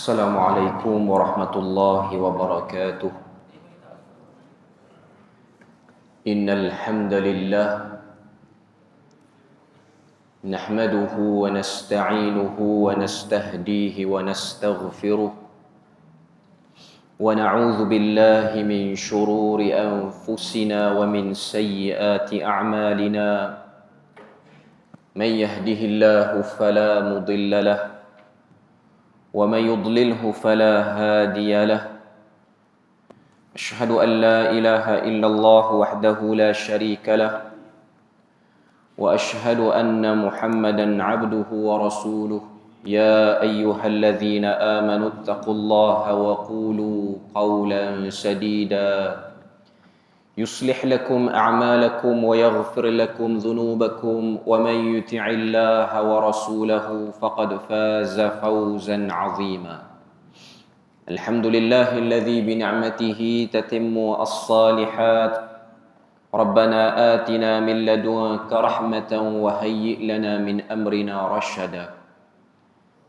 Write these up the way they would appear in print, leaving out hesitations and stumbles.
السلام عليكم ورحمة الله وبركاته. إن الحمد لله نحمده ونستعينه ونستهديه ونستغفره ونعوذ بالله من شرور أنفسنا ومن سيئات أعمالنا. من يهده الله فلا مضل له ومن يضلله فلا هادي له. أشهد أن لا إله إلا الله وحده لا شريك له وأشهد أن محمدا عبده ورسوله. يا أيها الذين آمنوا اتقوا الله وقولوا قولا سديدا يصلح لكم أعمالكم ويغفر لكم ذنوبكم ومن يطع الله ورسوله فقد فاز فوزا عظيما. الحمد لله الذي بنعمته تتم الصالحات. ربنا آتنا من لدنك رحمة وهيئ لنا من أمرنا رشدا.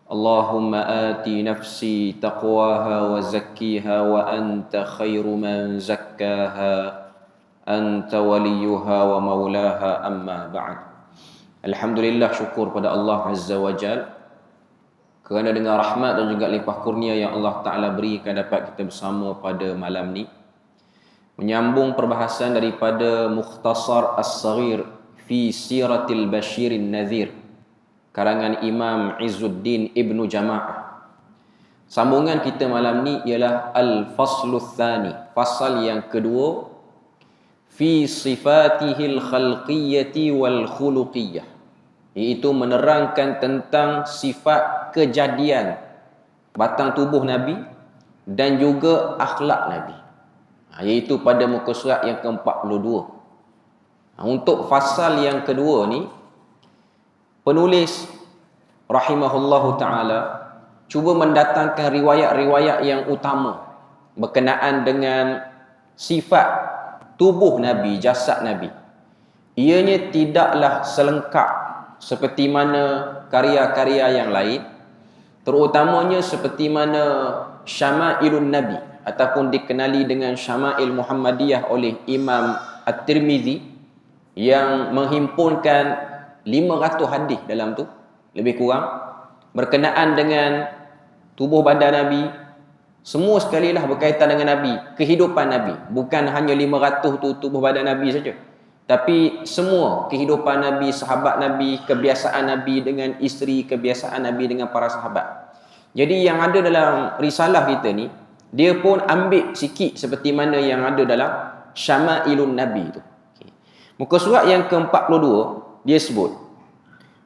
اللهم آت نفسي تقواها وزكيها وأنت خير من زكاها أنت وليها ومولاها. أما بعد. Alhamdulillah, syukur pada Allah Azza wa Jal kerana dengan rahmat dan juga limpah kurnia yang Allah Ta'ala berikan dapat kita bersama pada malam ni menyambung perbahasan daripada Mukhtasar As-Saghir fi Siratil Bashirin Nadhir karangan Imam Izzuddin Ibnu Jama'ah. Sambungan kita malam ni ialah Al-Fasluth Thani, fasal yang kedua, fi sifatihil khalqiyyati wal khuluqiyyah, iaitu menerangkan tentang sifat kejadian batang tubuh Nabi dan juga akhlak Nabi, iaitu pada muka surat yang ke-42. Untuk fasal yang kedua ni, penulis rahimahullahu ta'ala cuba mendatangkan riwayat-riwayat yang utama berkenaan dengan sifat tubuh Nabi, jasad Nabi. Ianya tidaklah selengkap seperti mana karya-karya yang lain, terutamanya seperti mana Syama'ilun Nabi ataupun dikenali dengan Syama'il Muhammadiyah oleh Imam At-Tirmizi yang menghimpunkan 500 hadis dalam tu lebih kurang berkenaan dengan tubuh badan Nabi. Semua sekali lah berkaitan dengan Nabi, kehidupan Nabi. Bukan hanya 500 tu tubuh badan Nabi saja, tapi semua kehidupan Nabi, sahabat Nabi, kebiasaan Nabi dengan isteri, kebiasaan Nabi dengan para sahabat. Jadi yang ada dalam risalah kita ni, dia pun ambil sikit seperti mana yang ada dalam Syama'ilun Nabi tu. Muka surat yang ke-42 dia sebut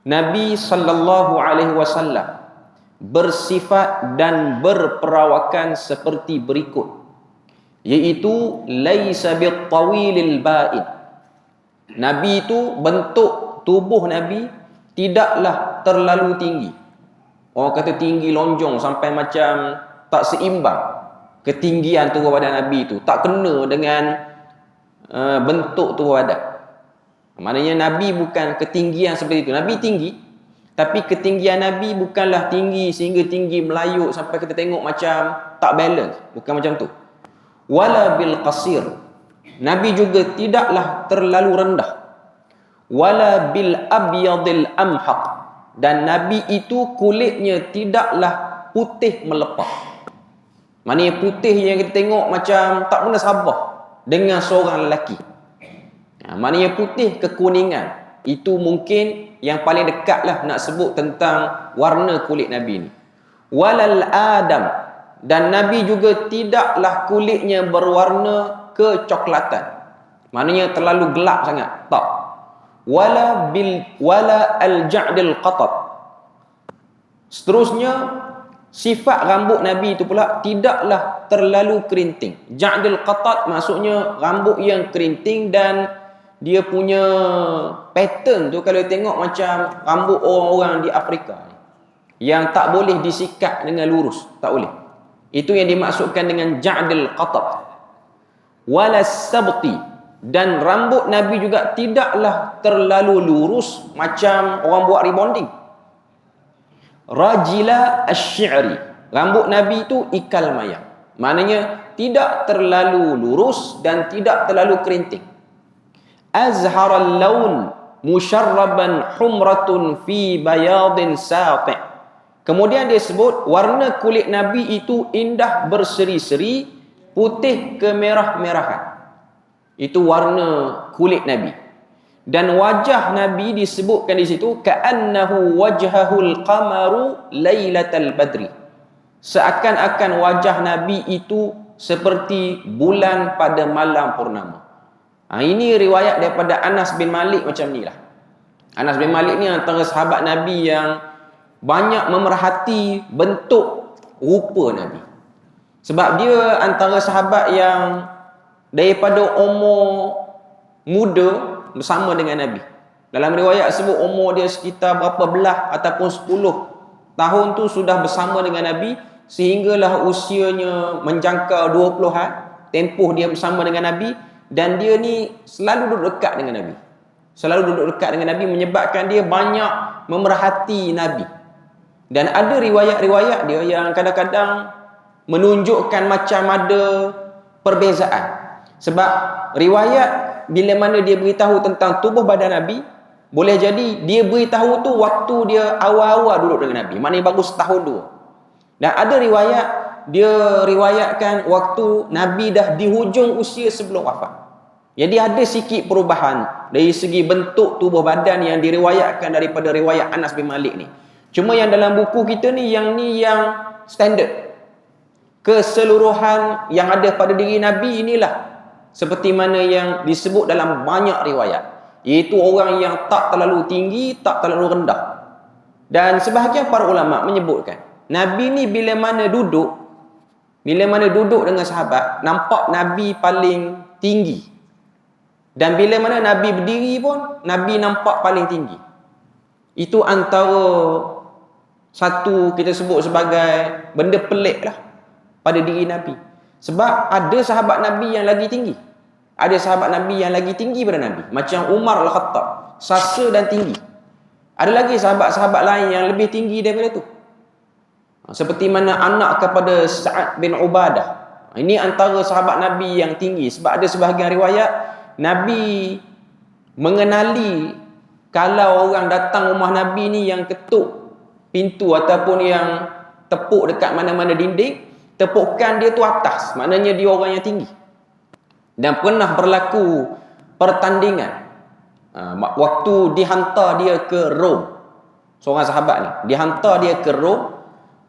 Nabi sallallahu alaihi wasallam bersifat dan berperawakan seperti berikut, iaitu laisa bittawilil ba'id. Nabi itu, bentuk tubuh Nabi tidaklah terlalu tinggi. Orang kata tinggi lonjong sampai macam tak seimbang. Ketinggian tubuh badan Nabi itu tak kena dengan bentuk tubuh badan. Maknanya Nabi bukan ketinggian seperti itu. Nabi tinggi, tapi ketinggian Nabi bukanlah tinggi sehingga tinggi melayuk sampai kita tengok macam tak balance. Bukan macam tu. Wala bil qasir. Nabi juga tidaklah terlalu rendah. Wala bil abyadil amhaq. Dan Nabi itu kulitnya tidaklah putih melepah. Maknanya putih yang kita tengok macam tak pernah sabar dengan seorang lelaki. Maknanya putih kekuningan. Itu mungkin yang paling dekat lah nak sebut tentang warna kulit Nabi ni. Walal adam. Dan Nabi juga tidaklah kulitnya berwarna kecoklatan. Maknanya terlalu gelap sangat. Tak. Wala al-ja'dil qatat. Seterusnya, sifat rambut Nabi itu pula tidaklah terlalu kerinting. Ja'dil qatat maksudnya rambut yang kerinting dan dia punya pattern tu kalau tengok macam rambut orang-orang di Afrika yang tak boleh disikat dengan lurus, tak boleh. Itu yang dimaksudkan dengan ja'dil qatat. Walas sabti, dan rambut Nabi juga tidaklah terlalu lurus macam orang buat rebonding. Rajila asy-syi'ri, Rambut Nabi itu ikal mayang. Maknanya tidak terlalu lurus dan tidak terlalu kerinting. Azharal laun musyarraban humratun fi bayadin sati'. Kemudian dia sebut warna kulit Nabi itu indah berseri-seri, putih kemerah-merahan. Itu warna kulit Nabi. Dan wajah Nabi disebutkan di situ ka'annahu wajhahul qamaru lailatal badri. Seakan-akan wajah Nabi itu seperti bulan pada malam purnama. Ini riwayat daripada Anas bin Malik macam ni lah. Anas bin Malik ni antara sahabat Nabi yang banyak memerhati bentuk rupa Nabi. Sebab dia antara sahabat yang daripada umur muda bersama dengan Nabi. Dalam riwayat sebut umur dia sekitar berapa belah ataupun 10 tahun tu sudah bersama dengan Nabi, sehinggalah usianya menjangkau 20-an, tempoh dia bersama dengan Nabi, dan dia ni selalu duduk dekat dengan Nabi. Selalu duduk dekat dengan Nabi menyebabkan dia banyak memerhati Nabi. Dan ada riwayat-riwayat dia yang kadang-kadang menunjukkan macam ada perbezaan. Sebab riwayat bila mana dia beritahu tentang tubuh badan Nabi, boleh jadi dia beritahu tu waktu dia awal-awal duduk dengan Nabi. Maknanya baru setahun dua. Dan ada riwayat dia riwayatkan waktu Nabi dah di hujung usia sebelum wafat. Jadi ada sikit perubahan dari segi bentuk tubuh badan yang diriwayatkan daripada riwayat Anas bin Malik ni. Cuma yang dalam buku kita ni yang standard. Keseluruhan yang ada pada diri Nabi inilah seperti mana yang disebut dalam banyak riwayat, iaitu orang yang tak terlalu tinggi, tak terlalu rendah. Dan sebahagian para ulama menyebutkan Nabi ni bila mana duduk dengan sahabat, nampak Nabi paling tinggi. Dan bila mana Nabi berdiri pun, Nabi nampak paling tinggi. Itu antara satu kita sebut sebagai benda pelik lah pada diri Nabi. Sebab ada sahabat Nabi yang lagi tinggi. Ada sahabat Nabi yang lagi tinggi pada Nabi. Macam Umar Al-Khattab, sasa dan tinggi. Ada lagi sahabat-sahabat lain yang lebih tinggi daripada tu. Seperti mana anak kepada Sa'ad bin Ubadah. Ini antara sahabat Nabi yang tinggi. Sebab ada sebahagian riwayat Nabi mengenali kalau orang datang rumah Nabi ni yang ketuk pintu ataupun yang tepuk dekat mana-mana dinding, tepukan dia tu atas, maknanya dia orang yang tinggi. Dan pernah berlaku pertandingan waktu dihantar dia ke Rom. Seorang sahabat ni dihantar dia ke Rom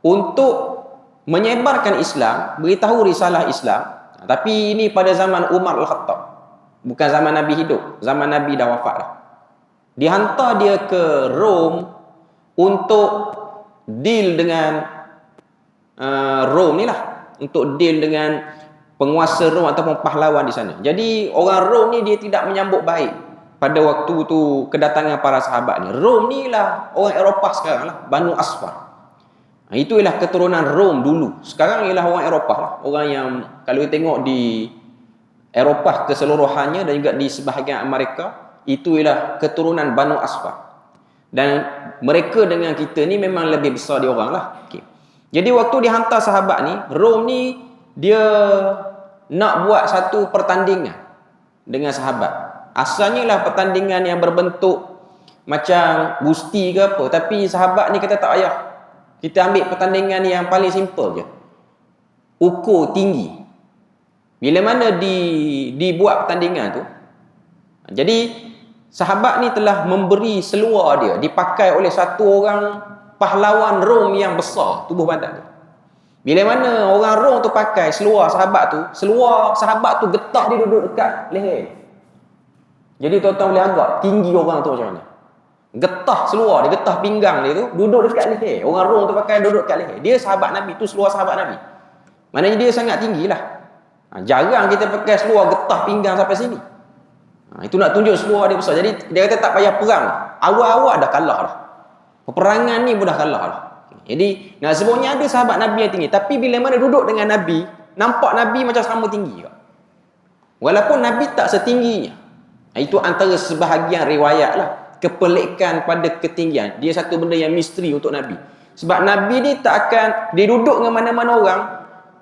untuk menyebarkan Islam, beritahu risalah Islam. Tapi ini pada zaman Umar Al-Khattab, bukan zaman Nabi hidup, zaman Nabi dah wafat dah. Dihantar dia ke Rom untuk deal dengan Rom ni lah, untuk deal dengan penguasa Rom ataupun pahlawan di sana. Jadi orang Rom ni dia tidak menyambut baik pada waktu tu kedatangan para sahabat ni. Rom ni lah orang Eropah sekarang lah, Banu Asfar. Itu ialah keturunan Rom dulu. Sekarang ialah orang Eropah lah. Orang yang kalau kita tengok di Eropah keseluruhannya dan juga di sebahagian Amerika, itu ialah keturunan Banu Asfar. Dan mereka dengan kita ni memang lebih besar dia orang lah. Okay. Jadi waktu dihantar sahabat ni, Rom ni dia nak buat satu pertandingan dengan sahabat. Asalnya lah pertandingan yang berbentuk macam gusti ke apa, tapi sahabat ni kata tak payah. Kita ambil pertandingan yang paling simple je. Ukur tinggi. Bila mana dibuat pertandingan tu, jadi sahabat ni telah memberi seluar dia, dipakai oleh satu orang pahlawan Rom yang besar tubuh badan dia. Bila mana orang Rom tu pakai seluar sahabat tu getah dia duduk dekat leher. Jadi tuan-tuan boleh agak tinggi orang tu macam mana. Getah seluar dia, getah pinggang dia tu duduk dekat leher. Orang Rom tu pakai duduk dekat leher. Dia sahabat Nabi tu, seluar sahabat Nabi. Maknanya dia sangat tinggilah. Jarang kita pakai seluar getah pinggang sampai sini. Itu nak tunjuk seluar dia besar. Jadi dia kata tak payah perang. Awal-awal dah kalah dah. Peperangan ni pun dah kalah dah. Jadi nak sebutnya ada sahabat Nabi yang tinggi, tapi bila mana duduk dengan Nabi, nampak Nabi macam sama tinggi. Walaupun Nabi tak setingginya. Itu antara sebahagian riwayat lah. Kepelikan pada ketinggian. Dia satu benda yang misteri untuk Nabi. Sebab Nabi ni tak akan dia duduk dengan mana-mana orang,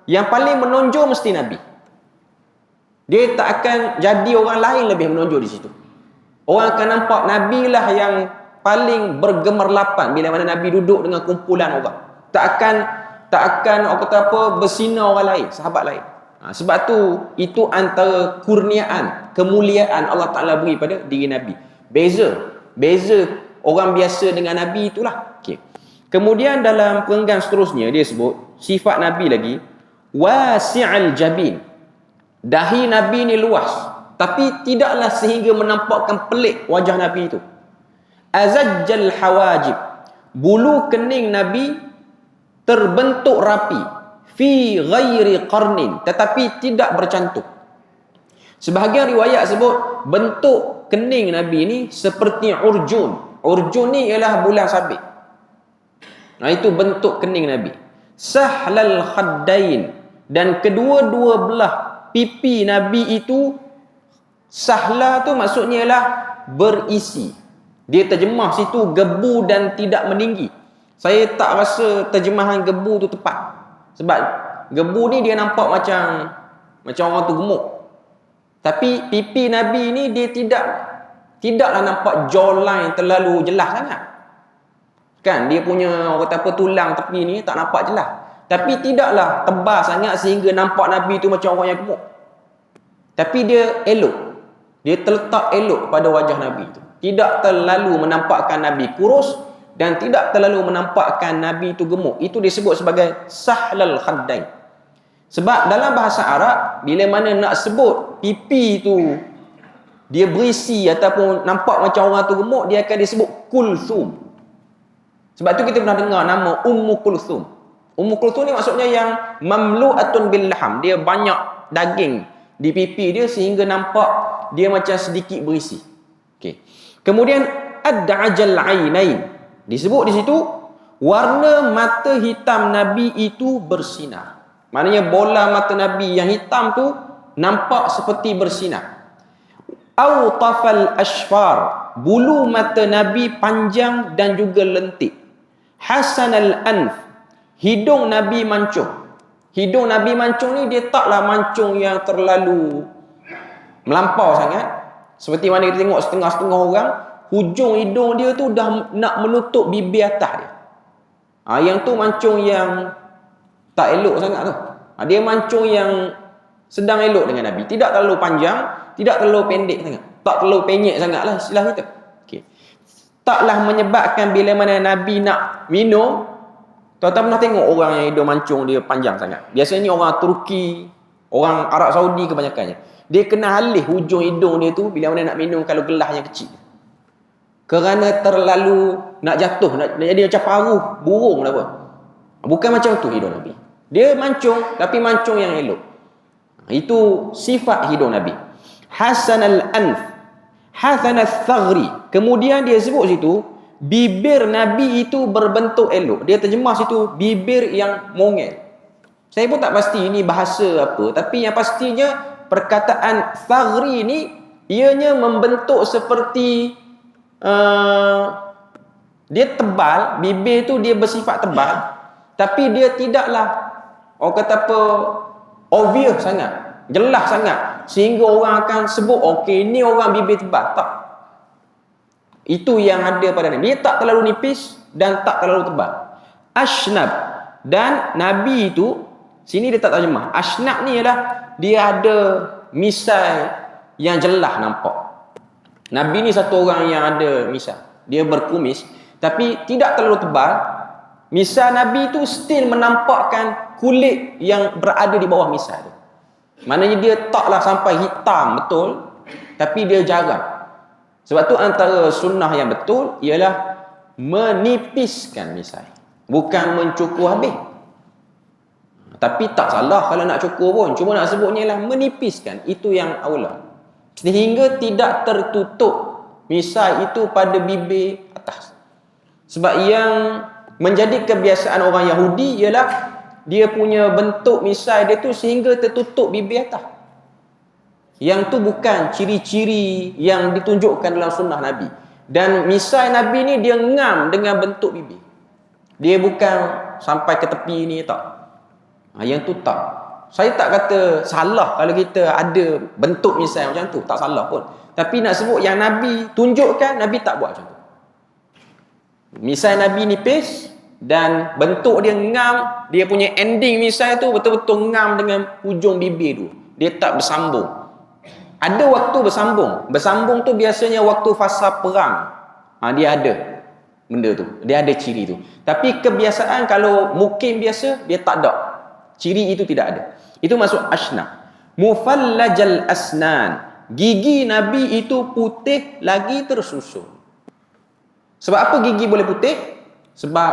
yang paling menonjol mesti Nabi. Dia tak akan jadi orang lain lebih menonjol di situ. Orang akan nampak Nabi lah yang paling bergemerlapan bila mana Nabi duduk dengan kumpulan orang. Tak akan orang kata apa, bersinar orang lain, sahabat lain. Sebab tu itu antara kurniaan, kemuliaan Allah Ta'ala beri pada diri Nabi. Beza orang biasa dengan Nabi itulah. Okay. Kemudian dalam perenggan seterusnya dia sebut sifat Nabi lagi, wasi'al jabin. Dahi Nabi ni luas, tapi tidaklah sehingga menampakkan pelik wajah Nabi itu. Azajjal hawajib. Bulu kening Nabi terbentuk rapi, fi ghairi qarnin, tetapi tidak bercantum. Sebahagian riwayat sebut bentuk kening Nabi ni seperti urjun. Urjun ni ialah bulan sabit. Itu bentuk kening Nabi. Sahlal khaddain, dan kedua-dua belah pipi Nabi itu, sahla tu maksudnya ialah berisi. Dia terjemah situ gebu dan tidak meninggi. Saya tak rasa terjemahan gebu tu tepat. Sebab gebu ni dia nampak macam orang tu gemuk. Tapi pipi Nabi ni dia tidaklah nampak jawline terlalu jelas sangat. Kan dia punya orang kata apa, tulang tepi ni tak nampak jelas. Tapi tidaklah tebal sangat sehingga nampak Nabi tu macam orang yang gemuk. Tapi dia elok. Dia terletak elok pada wajah Nabi tu. Tidak terlalu menampakkan Nabi kurus dan tidak terlalu menampakkan Nabi itu gemuk. Itu disebut sebagai sahlal khaddain. Sebab dalam bahasa Arab, bila mana nak sebut pipi tu dia berisi ataupun nampak macam orang tu gemuk, dia akan disebut kulthum. Sebab tu kita pernah dengar nama Ummu Kulthum. Ummu Kulthum ni maksudnya yang mamlu'atun bil laham. Dia banyak daging di pipi dia sehingga nampak dia macam sedikit berisi. Okey. Kemudian ad-da'jal ainain. Disebut di situ warna mata hitam Nabi itu bersinar. Maknanya bola mata Nabi yang hitam tu nampak seperti bersinar. Awtafal ashfar. Bulu mata Nabi panjang dan juga lentik. Hasanal anf. Hidung Nabi mancung. Hidung Nabi mancung ni dia taklah mancung yang terlalu melampau sangat. Seperti mana kita tengok setengah-setengah orang, hujung hidung dia tu dah nak menutup bibir atas dia. Yang tu mancung yang tak elok sangat tu. Dia mancung yang sedang elok dengan Nabi. Tidak terlalu panjang, tidak terlalu pendek sangat. Tak terlalu penyek sangat lah istilah kita. Okay. Taklah menyebabkan bila mana Nabi nak minum, tuan-tuan pernah tengok orang yang hidung mancung dia panjang sangat. Biasanya orang Turki, orang Arab Saudi kebanyakannya. Dia kena halih hujung hidung dia tu bila mana nak minum kalau gelas yang kecil. Kerana terlalu nak jatuh, nak jadi macam paruh burung lah apa. Bukan macam tu hidung Nabi. Dia mancung, tapi mancung yang elok. Itu sifat hidung Nabi. Hasanal anf, hasanal thagri. Kemudian dia sebut situ, bibir Nabi itu berbentuk elok. Dia terjemah situ, bibir yang mongel. Saya pun tak pasti ini bahasa apa, tapi yang pastinya perkataan thagri ni ianya membentuk seperti dia tebal, bibir tu dia bersifat tebal, tapi dia tidaklah orang kata apa, obvious sangat, jelas sangat sehingga orang akan sebut okey ni orang bibir tebal. Tak. Itu yang ada pada Nabi. Dia tak terlalu nipis dan tak terlalu tebal. Ashnab, dan Nabi itu sini dia tak terjemah. Ashnab ni ialah dia ada misai yang jelas nampak. Nabi ni satu orang yang ada misai. Dia berkumis tapi tidak terlalu tebal. Misai Nabi tu still menampakkan kulit yang berada di bawah misai tu. Maknanya dia taklah sampai hitam betul, tapi dia jarang. Sebab tu antara sunnah yang betul ialah menipiskan misai, bukan mencukur habis. Tapi tak salah kalau nak cukur pun, cuma nak sebutnya ialah menipiskan. Itu yang aula. Sehingga tidak tertutup misai itu pada bibir atas. Sebab yang menjadi kebiasaan orang Yahudi ialah dia punya bentuk misai dia tu sehingga tertutup bibir atas. Yang tu bukan ciri-ciri yang ditunjukkan dalam sunnah Nabi. Dan misai Nabi ni dia ngam dengan bentuk bibir. Dia bukan sampai ke tepi ni tak. Yang tu tak. Saya tak kata salah kalau kita ada bentuk misai macam tu, tak salah pun. Tapi nak sebut yang Nabi tunjukkan, Nabi tak buat macam tu. Misai Nabi nipis dan bentuk dia ngam, dia punya ending misai tu betul-betul ngam dengan hujung bibir tu. Dia tak bersambung. Ada waktu bersambung. Bersambung tu biasanya waktu fasa perang. Dia ada benda tu. Dia ada ciri tu. Tapi kebiasaan kalau mukim biasa, dia tak ada. Ciri itu tidak ada. Itu masuk asnah. Mufallajal asnan. Gigi Nabi itu putih lagi tersusun. Sebab apa gigi boleh putih? Sebab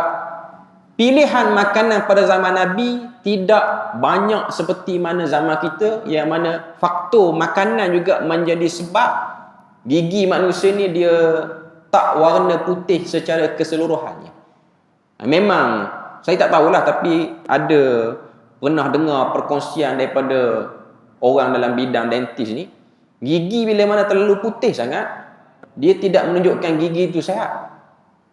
pilihan makanan pada zaman Nabi tidak banyak seperti mana zaman kita, yang mana faktor makanan juga menjadi sebab gigi manusia ni dia tak warna putih secara keseluruhannya. Memang saya tak tahulah, tapi ada pernah dengar perkongsian daripada orang dalam bidang dentis ni, gigi bila mana terlalu putih sangat, dia tidak menunjukkan gigi itu sihat.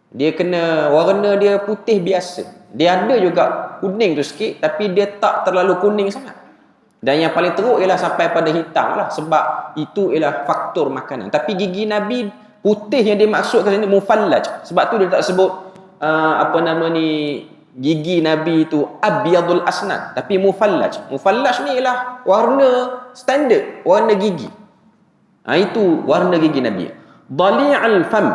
Dia kena warna dia putih biasa. Dia ada juga kuning tu sikit, tapi dia tak terlalu kuning sangat. Dan yang paling teruk ialah sampai pada hitam lah, sebab itu ialah faktor makanan. Tapi gigi Nabi putih yang dia maksudkan sini mufallaj. Sebab tu dia tak sebut gigi Nabi itu abyadul asnan, tapi mufallaj. Mufallaj ni ialah warna standard, warna gigi. Itu warna gigi Nabi. Dali'al fam.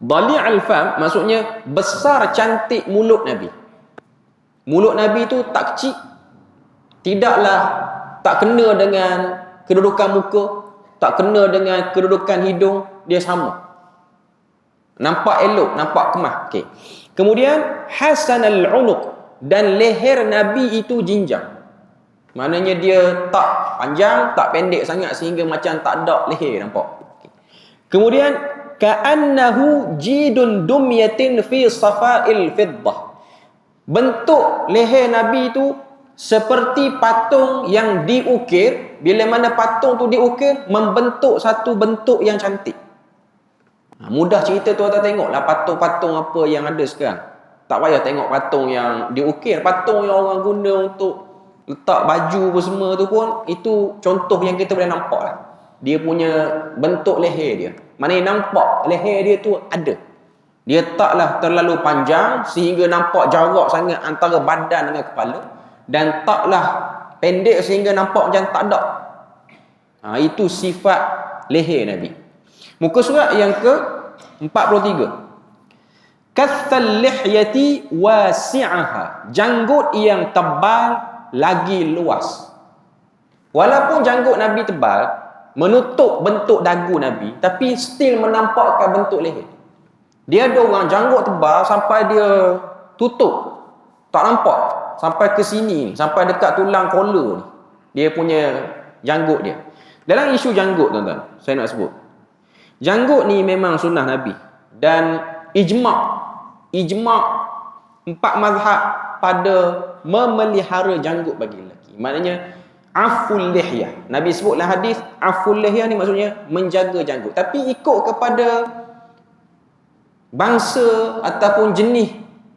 Dali'al fam maksudnya besar cantik mulut Nabi. Mulut Nabi tu tak kecil, tidaklah tak kena dengan kedudukan muka, tak kena dengan kedudukan hidung, dia sama. Nampak elok, nampak kemah. Okey. Kemudian hasanal unuq, dan leher Nabi itu jinjang. Maknanya dia tak panjang, tak pendek sangat sehingga macam tak ada leher nampak. Okay. Kemudian ka'annahu jidun dumyatin fi safa'il fiddah. Bentuk leher Nabi itu seperti patung yang diukir. Bila mana patung tu diukir, membentuk satu bentuk yang cantik. Mudah cerita tu, tuan tengoklah patung-patung apa yang ada sekarang. Tak payah tengok patung yang diukir. Patung yang orang guna untuk letak baju apa semua tu pun, itu contoh yang kita boleh nampak lah. Dia punya bentuk leher dia. Maknanya nampak leher dia tu ada. Dia taklah terlalu panjang sehingga nampak jarak sangat antara badan dengan kepala, dan taklah pendek sehingga nampak macam tak ada. Itu sifat leher Nabi. Muka surat yang ke-43. Kathal lihyati wasi'aha. Janggut yang tebal lagi luas. Walaupun janggut Nabi tebal, menutup bentuk dagu Nabi, tapi still menampakkan bentuk leher. Dia ada orang janggut tebal sampai dia tutup, tak nampak sampai ke sini, sampai dekat tulang kola ni, dia punya janggut dia. Dalam isu janggut, tuan-tuan, saya nak sebut, janggut ni memang sunnah Nabi, dan ijma' empat mazhab pada memelihara janggut bagi lelaki. Maknanya aful lihyah. Nabi sebutlah hadis aful lihyah ni maksudnya menjaga janggut. Tapi ikut kepada bangsa ataupun jenis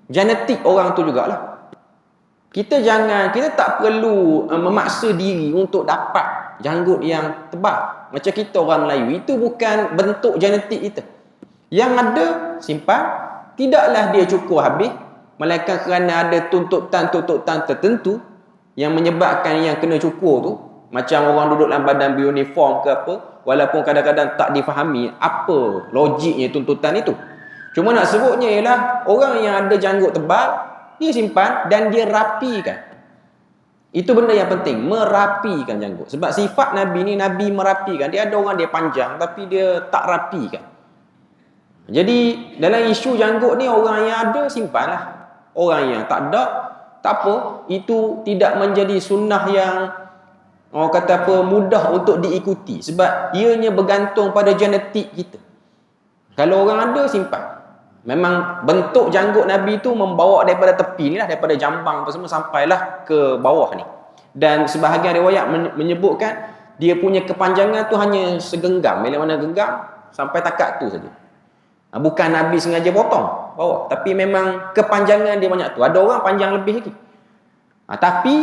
genetik orang tu jugalah. Kita tak perlu memaksa diri untuk dapat janggut yang tebal. Macam kita orang Melayu, itu bukan bentuk genetik kita. Yang ada simpan, tidaklah dia cukur habis, melainkan kerana ada tuntutan tertentu yang menyebabkan yang kena cukur tu. Macam orang duduk dalam badan beruniform ke apa, walaupun kadang-kadang tak difahami apa logiknya tuntutan itu. Cuma nak sebutnya ialah orang yang ada janggut tebal, dia simpan dan dia rapikan. Itu benda yang penting, merapikan janggut. Sebab sifat Nabi ni, Nabi merapikan. Dia ada orang dia panjang tapi dia tak rapikan. Jadi dalam isu janggut ni, orang yang ada simpanlah. Orang yang tak ada, tak apa. Itu tidak menjadi sunnah yang orang kata apa, mudah untuk diikuti. Sebab ianya bergantung pada genetik kita. Kalau orang ada, simpan. Memang bentuk janggut Nabi tu membawa daripada tepi ni lah, daripada jambang apa semua sampailah ke bawah ni. Dan sebahagian riwayat menyebutkan dia punya kepanjangan tu hanya segenggam. Bila mana genggam sampai takat tu saja. Bukan Nabi sengaja potong. bawah. Tapi memang kepanjangan dia banyak tu. Ada orang panjang lebih lagi. Tapi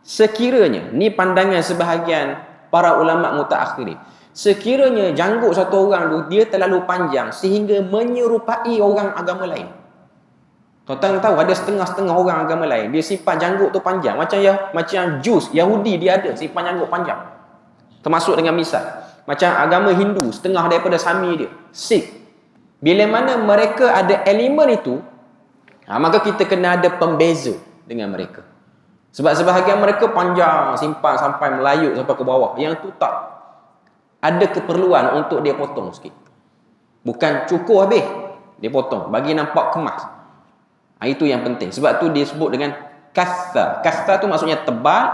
sekiranya, ni pandangan sebahagian para ulama mutaakhirin, sekiranya janggut satu orang tu dia terlalu panjang sehingga menyerupai orang agama lain. Tuan-tuan tahu ada setengah-setengah orang agama lain dia simpan janggut tu panjang, macam Jus Yahudi dia ada simpan janggut panjang. Termasuk dengan misal macam agama Hindu, setengah daripada Sami dia, Sikh. Bila mana mereka ada elemen itu, maka kita kena ada pembeza dengan mereka. Sebab sebahagian mereka panjang, simpan sampai melayuk sampai ke bawah. Yang tu tak. Ada keperluan untuk dia potong sikit. Bukan cukur habis, dia potong bagi nampak kemas. Itu yang penting. Sebab tu dia sebut dengan katha. Katha tu maksudnya tebal,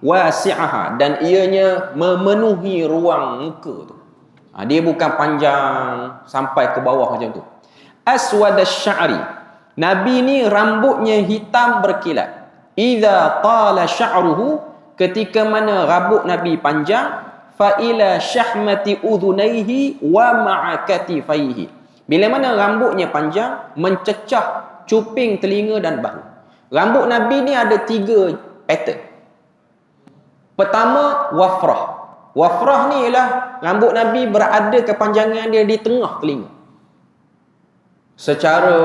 wasi'aha, dan ianya memenuhi ruang muka tu. Dia bukan panjang sampai ke bawah macam tu. Aswad asy-sya'ri. Nabi ni rambutnya hitam berkilat. Idza tala sya'ruhu, ketika mana rambut Nabi panjang, fa ila syahmati udhunaihi wa ma'a katifaihi. Bila mana rambutnya panjang, mencecah cuping telinga dan bahu. Rambut Nabi ni ada 3 pattern. Pertama, wafrah. Wafrah ni ialah rambut Nabi berada kepanjangan dia di tengah telinga. Secara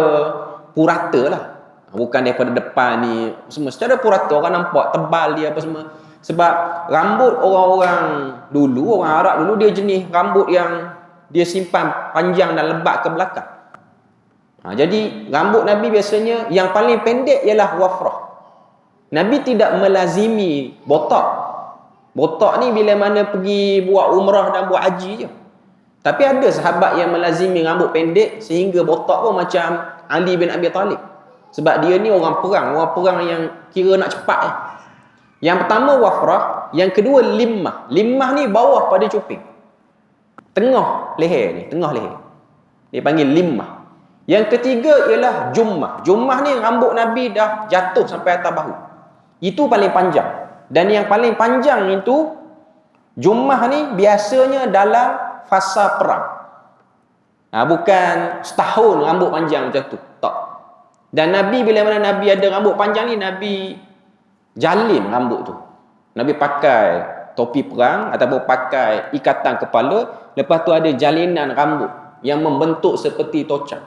purata lah. Bukan daripada depan ni semua. Secara purata orang nampak tebal dia apa semua. Sebab rambut orang-orang dulu, orang Arab dulu, dia jenis rambut yang dia simpan panjang dan lebat ke belakang. Jadi rambut Nabi biasanya yang paling pendek ialah wafrah. Nabi tidak melazimi botak. Botak ni bila mana pergi buat umrah dan buat haji je. Tapi ada sahabat yang melazimi rambut pendek sehingga botak pun macam Ali bin Abi Talib. Sebab dia ni orang perang yang kira nak cepat. Yang pertama wafrah, yang kedua limmah. Limmah ni bawah pada cuping. Tengah leher ni, tengah leher. Dia panggil limmah. Yang ketiga ialah jummah. Jummah ni rambut Nabi dah jatuh sampai atas bahu. Itu paling panjang. Dan yang paling panjang itu, jummah ni biasanya dalam fasa perang. Bukan setahun rambut panjang macam tu. Tak. Dan Nabi bila mana Nabi ada rambut panjang ni, Nabi jalin rambut tu. Nabi pakai topi perang ataupun pakai ikatan kepala, lepas tu ada jalinan rambut yang membentuk seperti tocang.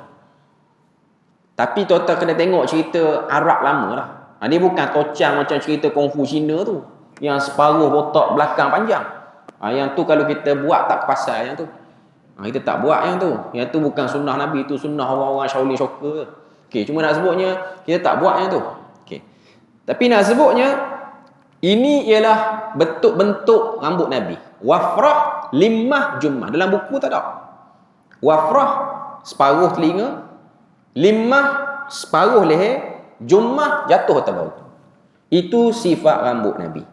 Tapi tuan-tuan kena tengok cerita Arab lama lah. Dia bukan tocang macam cerita kungfu Cina tu, yang separuh botak belakang panjang. Yang tu kalau kita buat tak pasal yang tu. Kita tak buat yang tu. Yang tu bukan sunnah Nabi, tu sunnah orang-orang Shaolin Shocker. Cuma nak sebutnya kita tak buat yang tu. Tapi nak sebutnya ini ialah bentuk-bentuk rambut Nabi. Wafrah, limmah, jummah. Dalam buku tak ada. Wafrah separuh telinga, limmah separuh leher, jummah jatuh atas bahu. Itu sifat rambut Nabi.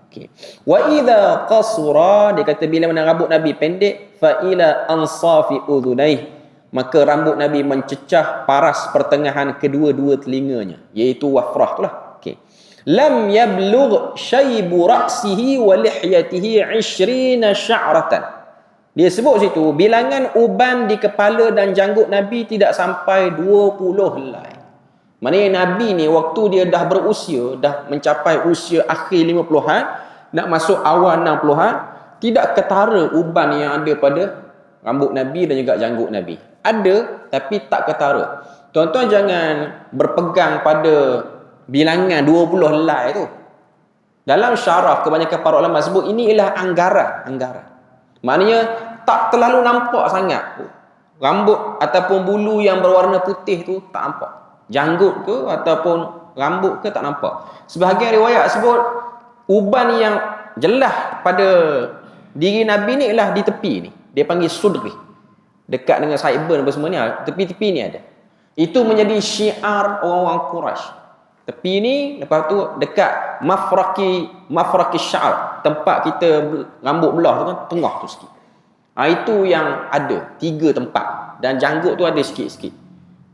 Wa idza qasura, dia kata bila mana rambut Nabi pendek, fa ila ansafi udhunaihi, maka rambut Nabi mencecah paras pertengahan kedua-dua telinganya, iaitu wafrah tu lah. Lam yablugh shaybu ra'sihi wa lihyatihi 20 sya'ratan. Dia sebut situ bilangan uban di kepala dan janggut Nabi tidak sampai 20 helai. Maknanya Nabi ni waktu dia dah berusia, dah mencapai usia akhir 50-an, nak masuk awal 60-an, tidak ketara uban yang ada pada rambut Nabi dan juga janggut Nabi. Ada, tapi tak ketara. Tuan-tuan jangan berpegang pada bilangan 20 helai tu. Dalam syaraf, kebanyakan para ulama sebut ini ialah anggaran. Maknanya tak terlalu nampak sangat rambut ataupun bulu yang berwarna putih tu, tak nampak. Janggut ke ataupun rambut ke tak nampak. Sebahagian riwayat sebut uban yang jelas pada diri Nabi ni ialah di tepi ni. Dia panggil sudri. Dekat dengan sideburn apa semua ni, tepi-tepi ni ada. Itu menjadi syiar orang-orang Quraisy. Tepi ni, lepas tu dekat mafraqi sya'ar, tempat kita rambut belah tu kan, tengah tu sikit. Itu yang ada 3 tempat, dan janggut tu ada sikit-sikit.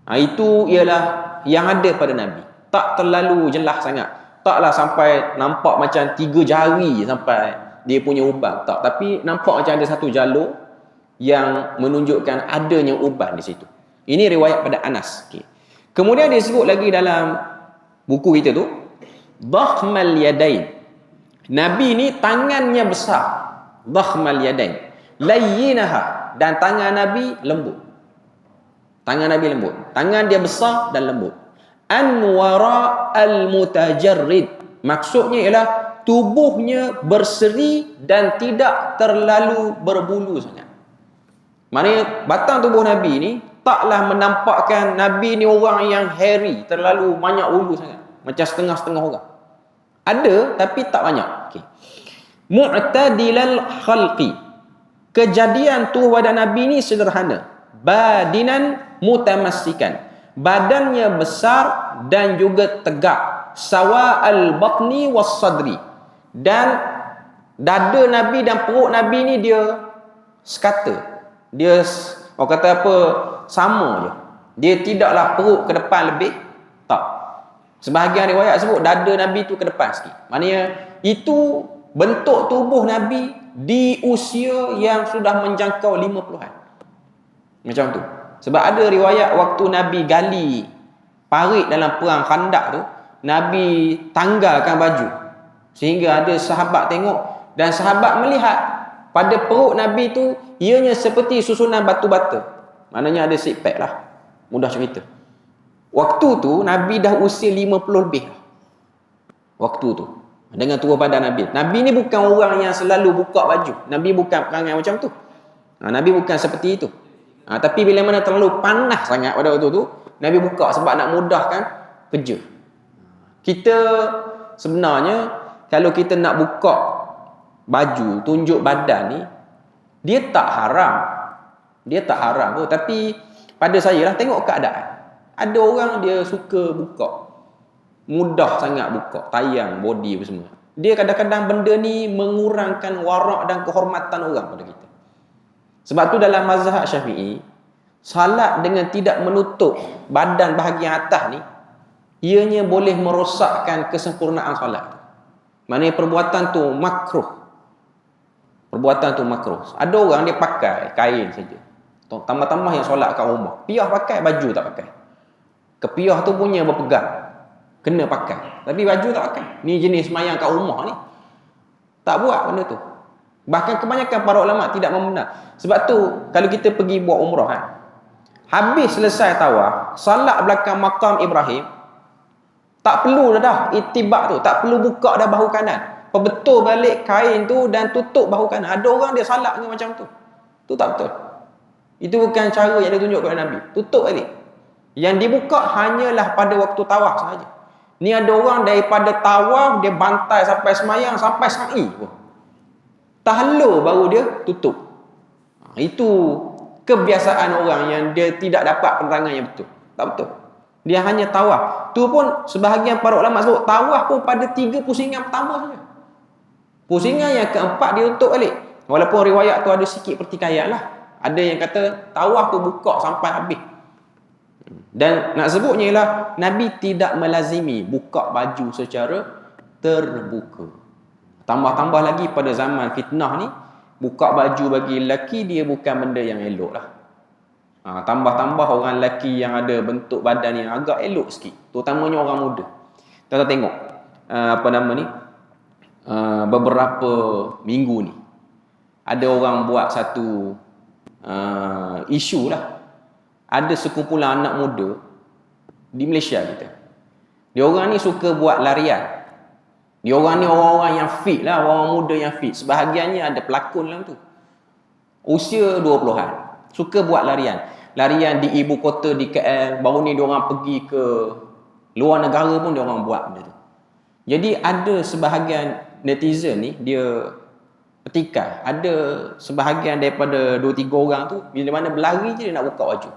Itu ialah yang ada pada Nabi. Tak terlalu jelas sangat. Taklah sampai nampak macam 3 jari sampai dia punya uban, tak. Tapi nampak macam ada satu jalur yang menunjukkan adanya uban di situ. Ini riwayat pada Anas. Kemudian disebut lagi dalam buku kita tu, dhakhmal yadain. Nabi ni tangannya besar. Dhakhmal yadain. Layyinaha, dan tangan Nabi lembut. Tangan Nabi lembut. Tangan dia besar dan lembut. Anwara al-mutajarrid. Maksudnya ialah tubuhnya berseri dan tidak terlalu berbulu sangat. Maknanya batang tubuh Nabi ni taklah menampakkan Nabi ni orang yang hairy, terlalu banyak bulu sangat. Macam setengah-setengah orang. Ada tapi tak banyak. Okay. Mu'tadilal khalqi. Kejadian tubuh badan Nabi ni sederhana. Badinan mutamassikan. Badannya besar dan juga tegak. Sawa al-batni was sadri. Dan dada Nabi dan perut Nabi ni dia sekata. Dia orang kata apa, sama je. Dia tidaklah perut ke depan lebih, tak. Sebahagian riwayat sebut dada Nabi tu ke depan sikit. Maknanya itu bentuk tubuh Nabi di usia yang sudah menjangkau 50-an. Macam tu. Sebab ada riwayat waktu Nabi gali parit dalam perang Khandak tu, Nabi tanggalkan baju. Sehingga ada sahabat tengok dan sahabat melihat pada perut Nabi tu ianya seperti susunan batu bata. Maknanya ada six pack lah. Mudah cerita. Waktu tu Nabi dah usia 50 lebih. Waktu tu. Dengan tubuh badan Nabi. Nabi ni bukan orang yang selalu buka baju. Nabi bukan perangai macam tu. Nabi bukan seperti itu. Tapi bila mana terlalu panas sangat pada waktu tu, Nabi buka sebab nak mudahkan kerja. Kita sebenarnya kalau kita nak buka baju, tunjuk badan ni, dia tak haram. Dia tak haram pun. Tapi pada saya lah, tengok keadaan. Ada orang dia suka buka. Mudah sangat buka. Tayang, body apa semua. Dia kadang-kadang benda ni mengurangkan warak dan kehormatan orang pada kita. Sebab tu dalam mazhab Syafi'i, salat dengan tidak menutup badan bahagian atas ni, ianya boleh merosakkan kesempurnaan salat. Maknanya perbuatan tu makruh. Perbuatan tu makruh. Ada orang dia pakai kain saja. Tambah-tambah yang solat kat rumah. Piyah pakai, baju tak pakai. Kepiah tu punya berpegang. Kena pakai. Tapi baju tak pakai. Ni jenis semayang kat rumah ni. Tak buat benda tu. Bahkan kebanyakan para ulama tidak membenar. Sebab tu kalau kita pergi buat umrah kan, habis selesai tawaf, salat belakang makam Ibrahim, tak perlu dah itibak tu, tak perlu buka dah bahu kanan. Perbetul balik kain tu dan tutup bahu kanan. Ada orang dia salat ni macam tu. Tu tak betul. Itu bukan cara yang ditunjuk oleh Nabi. Tutup balik. Yang dibuka hanyalah pada waktu tawaf sahaja. Ni ada orang daripada tawaf dia bantai sampai semayang sampai sa'i pun. Tahlul baru dia tutup. Itu kebiasaan orang yang dia tidak dapat penerangan yang betul. Tak betul. Dia hanya tawaf. Tu pun sebahagian para ulama sebut tawaf pun pada 3 pusingan pertama saja. Pusingan yang keempat dia tutup balik. Walaupun riwayat tu ada sikit pertikaian lah. Ada yang kata tawaf tu buka sampai habis. Dan nak sebutnya ialah Nabi tidak melazimi buka baju secara terbuka. Tambah-tambah lagi pada zaman fitnah ni, buka baju bagi lelaki dia bukan benda yang elok lah. Tambah-tambah orang lelaki yang ada bentuk badan yang agak elok sikit, terutamanya orang muda. Kita tengok beberapa minggu ni ada orang buat satu isu lah. Ada sekumpulan anak muda di Malaysia kita. Dia orang ni suka buat larian. Dia orang ni orang-orang yang fit lah, orang muda yang fit. Sebahagiannya ada pelakon dalam tu. Usia 20-an. Suka buat larian. Larian di ibu kota, di KL. Baru ni dia orang pergi ke luar negara pun dia orang buat benda tu. Jadi ada sebahagian netizen ni, dia petikai. Ada sebahagian daripada 2-3 orang tu, bila mana berlari je dia nak buka baju.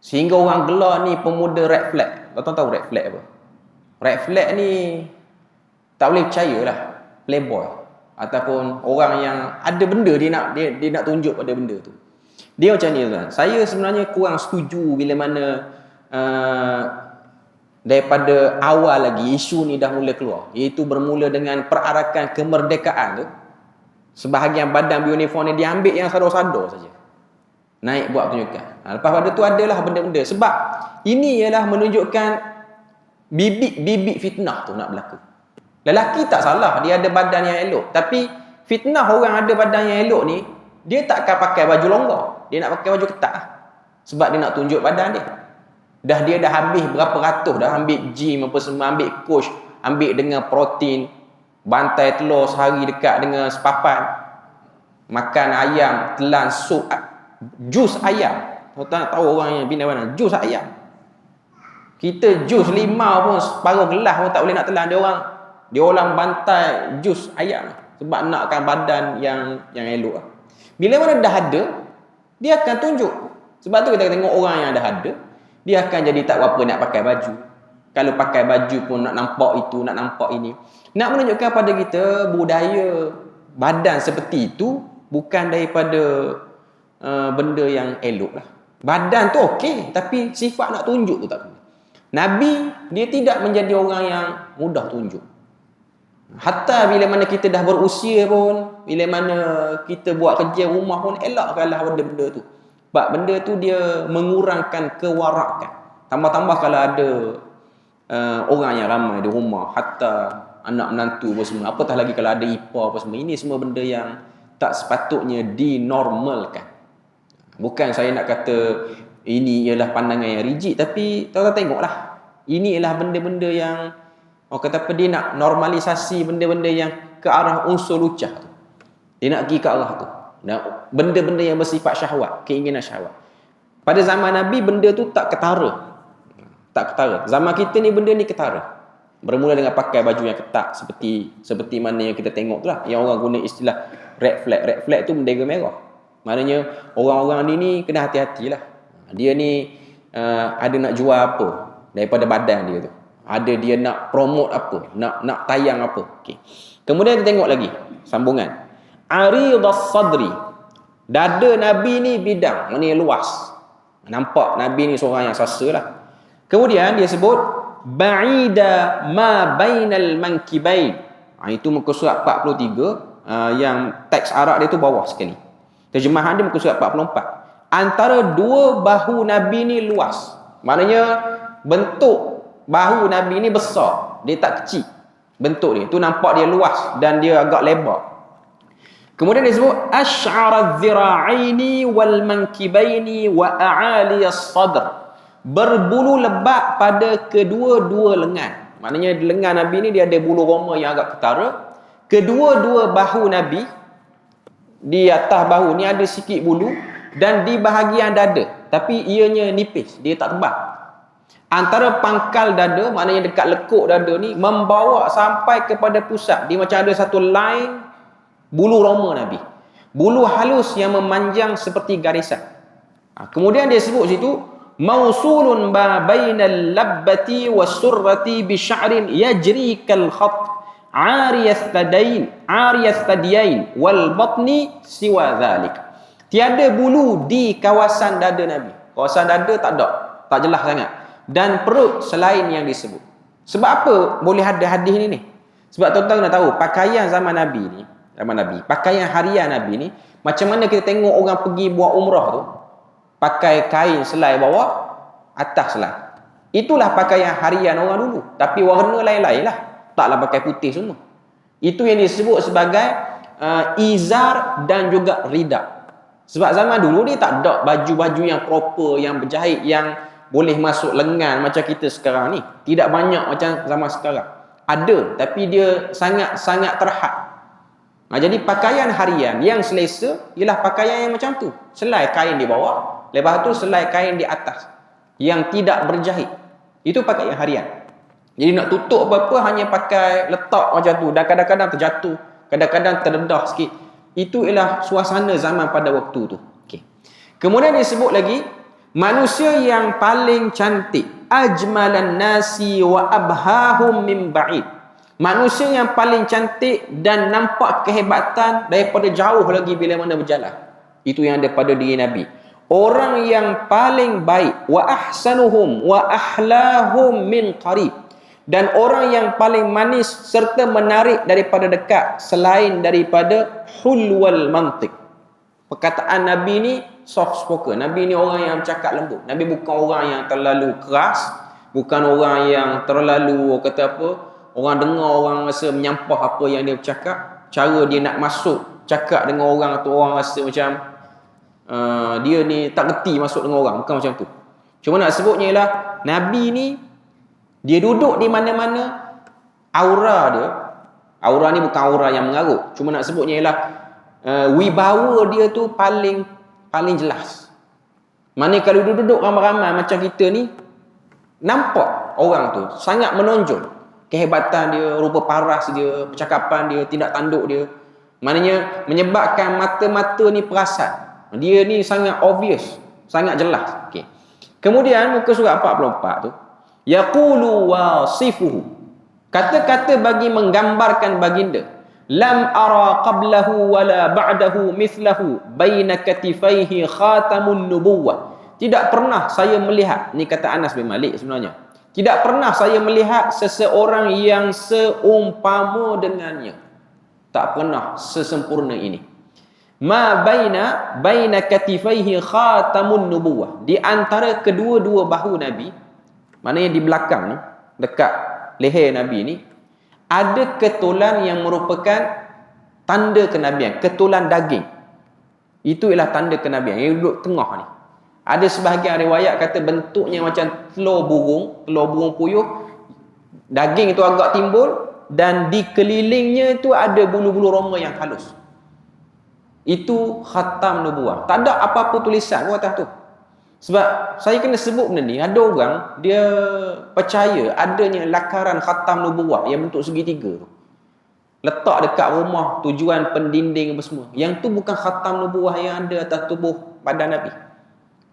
Sehingga orang gelar ni pemuda red flag. Kau tahu red flag apa? Red flag ni tak boleh percaya lah. Playboy. Ataupun orang yang ada benda dia nak tunjuk pada benda tu. Dia macam ni tuan. Saya sebenarnya kurang setuju bila mana daripada awal lagi isu ni dah mula keluar. Iaitu bermula dengan perarakan kemerdekaan tu. Sebahagian badan beruniform ni diambil yang sadar-sadar saja. naik buat pertunjukan. Lepas pada tu adalah benda-benda. Sebab ini ialah menunjukkan bibit-bibit fitnah tu nak berlaku. Lelaki tak salah, dia ada badan yang elok. Tapi fitnah orang ada badan yang elok ni, dia tak akan pakai baju longgar. Dia nak pakai baju ketat. Sebab dia nak tunjuk badan dia. Dia dah habis berapa ratus, dah ambil gym apa semua, ambil coach, ambil dengan protein, bantai telur sehari dekat dengan sepapan, makan ayam, telan sup, jus ayam. Kau tak tahu orang yang bina mana, jus ayam. Kita jus limau pun separuh gelas pun tak boleh nak telan. Dia orang bantai jus ayam sebab nakkan badan yang elok. Bila mana dah ada, dia akan tunjuk. Sebab tu kita tengok orang yang dah ada, dia akan jadi tak berapa nak pakai baju. Kalau pakai baju pun nak nampak itu, nak nampak ini. Nak menunjukkan pada kita budaya badan seperti itu bukan daripada benda yang elok lah. Badan tu okey, tapi sifat nak tunjuk tu tak boleh. Nabi, dia tidak menjadi orang yang mudah tunjuk. Hatta bila mana kita dah berusia pun, bila mana kita buat kerja rumah pun, elakkanlah benda-benda tu. Sebab benda tu dia mengurangkan kewarakan. Tambah-tambah kalau ada orang yang ramai di rumah, hatta anak menantu apa semua, apatah lagi kalau ada ipar apa semua. Ini semua benda yang tak sepatutnya dinormalkan. Bukan saya nak kata ini ialah pandangan yang rigid, tapi tuan-tuan tengoklah. Ini ialah benda-benda yang kata apa, dia nak normalisasi benda-benda yang ke arah unsur lucah tu. Dia nak pergi ke arah tu. Benda-benda yang bersifat syahwat, keinginan syahwat. Pada zaman Nabi benda tu tak ketara. Tak ketara. Zaman kita ni benda ni ketara. Bermula dengan pakai baju yang ketat seperti mana yang kita tengok tu lah. Yang orang guna istilah red flag. Red flag tu bendera merah. Maknanya orang-orang ni kena hati-hatilah. Dia ni ada nak jual apa daripada badan dia tu. Ada dia nak promote apa, nak tayang apa. Okey. Kemudian kita tengok lagi sambungan. Aridas sadri. Dada Nabi ni bidang, maknanya luas. Nampak Nabi ni seorang yang sasa lah. Kemudian dia sebut ba'ida ma bainal mankibain. Itu muka surat 43, yang teks Arab dia tu bawah sekali. Terjemahan dia muka surat 44. Antara dua bahu Nabi ni luas. Maknanya bentuk bahu Nabi ni besar, dia tak kecil. Bentuk dia tu nampak dia luas dan dia agak lebar. Kemudian disebut asy'ara adh-dhira'aini wal mankibaini wa a'ali as-sadr. Berbulu lebat pada kedua-dua lengan. Maknanya lengan Nabi ni dia ada bulu roma yang agak ketara. Kedua-dua bahu Nabi, di atas bahu ni ada sikit bulu, dan di bahagian dada, tapi ianya nipis, dia tak tebal. Antara pangkal dada, maknanya dekat lekuk dada ni, membawa sampai kepada pusat. Dia macam ada satu line bulu roma Nabi. Bulu halus yang memanjang seperti garisan. Kemudian dia sebut situ, mausulun ma bainal labbati wasurrati bi sya'rin yajri kal khat ariyastadiyain wal batni siwa dhalik. Tiada bulu di kawasan dada Nabi. Kawasan dada tak jelas sangat. Dan perut selain yang disebut. Sebab apa boleh ada hadis ni? Sebab tuan-tuan kena tahu, pakaian zaman Nabi, pakaian harian Nabi ni, macam mana kita tengok orang pergi buat umrah tu, pakai kain selai bawah, atas selai. Itulah pakaian harian orang dulu. Tapi warna lain-lain lah. Taklah pakai putih semua. Itu yang disebut sebagai izar dan juga rida. Sebab zaman dulu ni tak ada baju-baju yang proper, yang berjahit, yang boleh masuk lengan macam kita sekarang ni. Tidak banyak macam zaman sekarang. Ada, tapi dia sangat-sangat terhad. Jadi pakaian harian yang selesa ialah pakaian yang macam tu. Selai kain di bawah, lepas tu selai kain di atas, yang tidak berjahit. Itu pakaian harian. Jadi nak tutup apa-apa hanya pakai letak macam tu, dan kadang-kadang terjatuh, kadang-kadang terdedah sikit. Itu ialah suasana zaman pada waktu tu. Okay. Kemudian disebut lagi, manusia yang paling cantik, ajmalan nasi wa abhahum min ba'id. Manusia yang paling cantik dan nampak kehebatan daripada jauh lagi bila mana berjalan. Itu yang ada pada diri Nabi. Orang yang paling baik, wa ahsanuhum wa ahlahum min qarib. Dan orang yang paling manis serta menarik daripada dekat, selain daripada hulwal mantiq. perkataan Nabi ni soft spoken. Nabi ni orang yang bercakap lembut. Nabi bukan orang yang terlalu keras, bukan orang yang terlalu kata apa, orang dengar orang rasa menyampah apa yang dia bercakap. Cara dia nak masuk cakap dengan orang tu orang rasa macam dia ni tak reti masuk dengan orang, bukan macam tu. Cuma nak sebutnya ialah Nabi ni dia duduk di mana-mana, aura ni bukan aura yang mengarut. Cuma nak sebutnya ialah wibawa dia tu paling jelas. Mana kalau duduk ramai-ramai macam kita ni, nampak orang tu sangat menonjol kehebatan dia, rupa paras dia, percakapan dia, tindak tanduk dia. Maknanya menyebabkan mata-mata ni perasan. Dia ni sangat obvious, sangat jelas. Okey. Kemudian muka surat 44 tu, yaqulu wasifuhu. Kata-kata bagi menggambarkan baginda. Lam ara qablahu wala ba'dahu mithlahu baina katifaihi khatamun nubuwah. Tidak pernah saya melihat, ni kata Anas bin Malik sebenarnya. Tidak pernah saya melihat seseorang yang seumpama dengannya. Tak pernah sesempurna ini. Ma baina katifaihi khatamun nubuwah. Di antara kedua-dua bahu Nabi, maknanya di belakang ni, dekat leher Nabi ni, ada ketulan yang merupakan tanda kenabian, ketulan daging. Itu ialah tanda kenabian yang duduk tengah ni. Ada sebahagian riwayat kata bentuknya macam telur burung puyuh. Daging itu agak timbul dan di kelilingnya itu ada bulu-bulu roma yang halus. Itu khatam nubuah. Tak ada apa-apa tulisan pun atas tu. Sebab saya kena sebut benda ni, ada orang dia percaya adanya lakaran khatam nubuah yang bentuk segitiga tu. Letak dekat rumah, tujuan pendinding apa semua. Yang tu bukan khatam nubuah yang ada atas tubuh badan Nabi.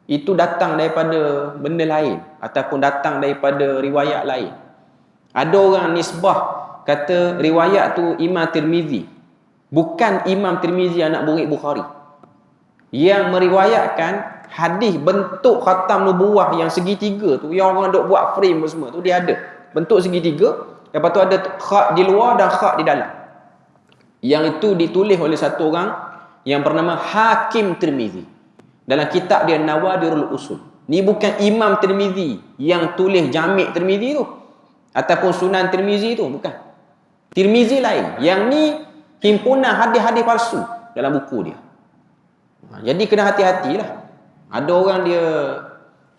Itu datang daripada benda lain ataupun datang daripada riwayat lain. Ada orang nisbah kata riwayat tu Imam Tirmizi. Bukan Imam Tirmizi anak murid Bukhari. Yang meriwayatkan hadis bentuk khatam nubuah yang segitiga tu, yang orang duk buat frame semua tu, dia ada bentuk segitiga, lepas tu ada khat di luar dan khat di dalam. Yang itu ditulis oleh satu orang yang bernama Hakim Tirmizi dalam kitab dia Nawadirul Usul. Ni bukan Imam Tirmizi yang tulis Jami' Tirmizi tu ataupun Sunan Tirmizi tu, bukan. Tirmizi lain. Yang ni himpunan hadis-hadis palsu dalam buku dia. Jadi kena hati-hatilah. Ada orang dia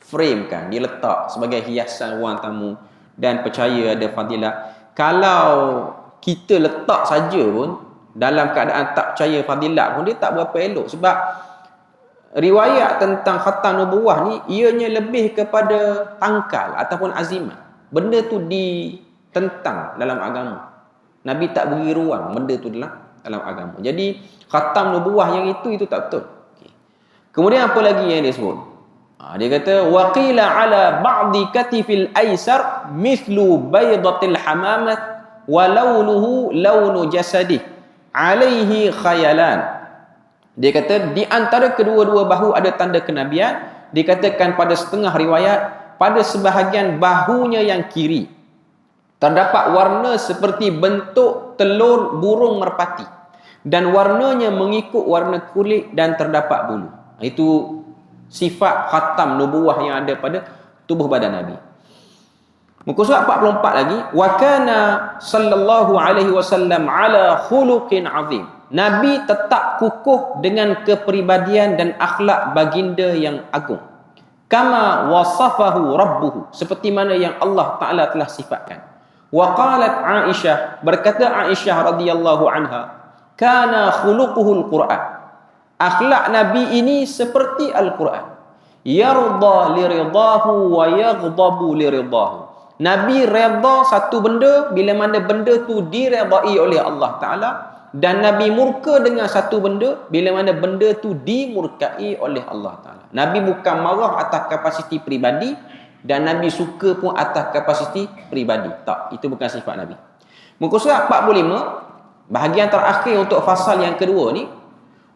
frame kan, dia letak sebagai hiasan ruang tamu dan percaya ada fadilah. Kalau kita letak saja pun dalam keadaan tak percaya fadilat pun, dia tak berapa elok. Sebab riwayat tentang khatam nubuwah ni ianya lebih kepada tangkal ataupun azimat. Benda tu ditentang dalam agama. Nabi tak beri ruang benda tu dalam agama. Jadi khatam nubuwah yang itu tak betul. Kemudian apa lagi yang dia sebut? Dia kata waqila ala ba'di katifil aisar mithlu baydatil hamamat wa launuhu launu jasadih alaihi khayalan. Dia kata di antara kedua-dua bahu ada tanda kenabian. Dikatakan pada setengah riwayat pada sebahagian bahunya yang kiri terdapat warna seperti bentuk telur burung merpati dan warnanya mengikut warna kulit dan terdapat bulu. Itu sifat khatam nubuwah yang ada pada tubuh badan Nabi. Muka surat 44 lagi, wa kana sallallahu alaihi wasallam ala khuluqin azim. Nabi tetap kukuh dengan kepribadian dan akhlak baginda yang agung. Kama wasafahu rabbuhu, seperti mana yang Allah Taala telah sifatkan. Wa qalat Aisyah, berkata Aisyah radhiyallahu anha, kana khuluquhul Quran. Akhlak Nabi ini seperti Al-Quran. Yarda liridahu wa yaghdabu liridahu. Nabi redha satu benda bila mana benda tu diredai oleh Allah Ta'ala, dan Nabi murka dengan satu benda bila mana benda tu dimurkai oleh Allah Ta'ala. Nabi bukan marah atas kapasiti peribadi dan Nabi suka pun atas kapasiti peribadi. Tak, itu bukan sifat Nabi. Muka surat 45, bahagian terakhir untuk fasal yang kedua ni,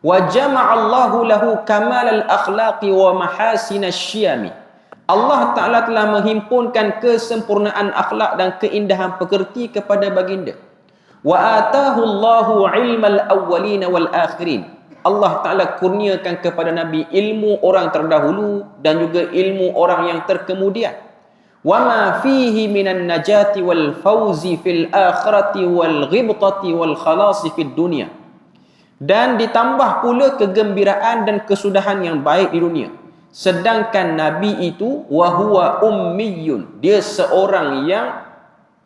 wa jama'allahu lahu kamalal akhlaqi wa mahasinasy syiyami. Allah Ta'ala telah menghimpunkan kesempurnaan akhlak dan keindahan pekerti kepada baginda. Wa atahu Allahu ilmal awwalin wal akhirin. Allah Ta'ala kurniakan kepada Nabi ilmu orang terdahulu dan juga ilmu orang yang terkemudian. وَمَا فِيهِ مِنَ النَّجَاةِ وَالْفَوْزِ فِي الْآخِرَةِ وَالْغِبْطَةِ وَالْخَلَاصِ فِي الدُّنْيَا. Dan ditambah pula kegembiraan dan kesudahan yang baik di dunia. Sedangkan Nabi itu wahuwa ummiyun, dia seorang yang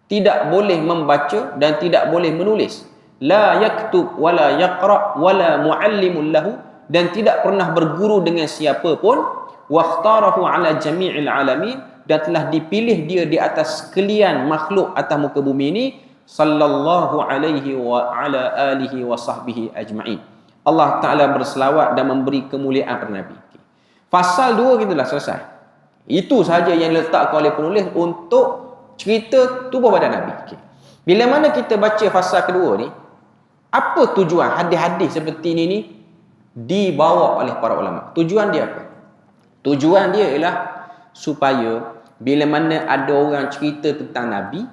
tidak boleh membaca dan tidak boleh menulis. La yaktub wala yaqra wala muallimun lahu, dan tidak pernah berguru dengan siapa pun. Wakhtarahu ala jami'il alamin, dan telah dipilih dia di atas sekalian makhluk atas muka bumi ini, sallallahu alaihi wa ala alihi wa sahbihi ajma'in. Allah Ta'ala berselawat dan memberi kemuliaan kepada Nabi. Fasal 2 gitulah selesai. Itu sahaja yang diletakkan oleh penulis untuk cerita tubuh badan Nabi. Bila mana kita baca fasal kedua ni, apa tujuan hadis-hadis seperti ini ni dibawa oleh para ulama? Tujuan dia apa? Tujuan dia ialah supaya bila mana ada orang cerita tentang Nabi,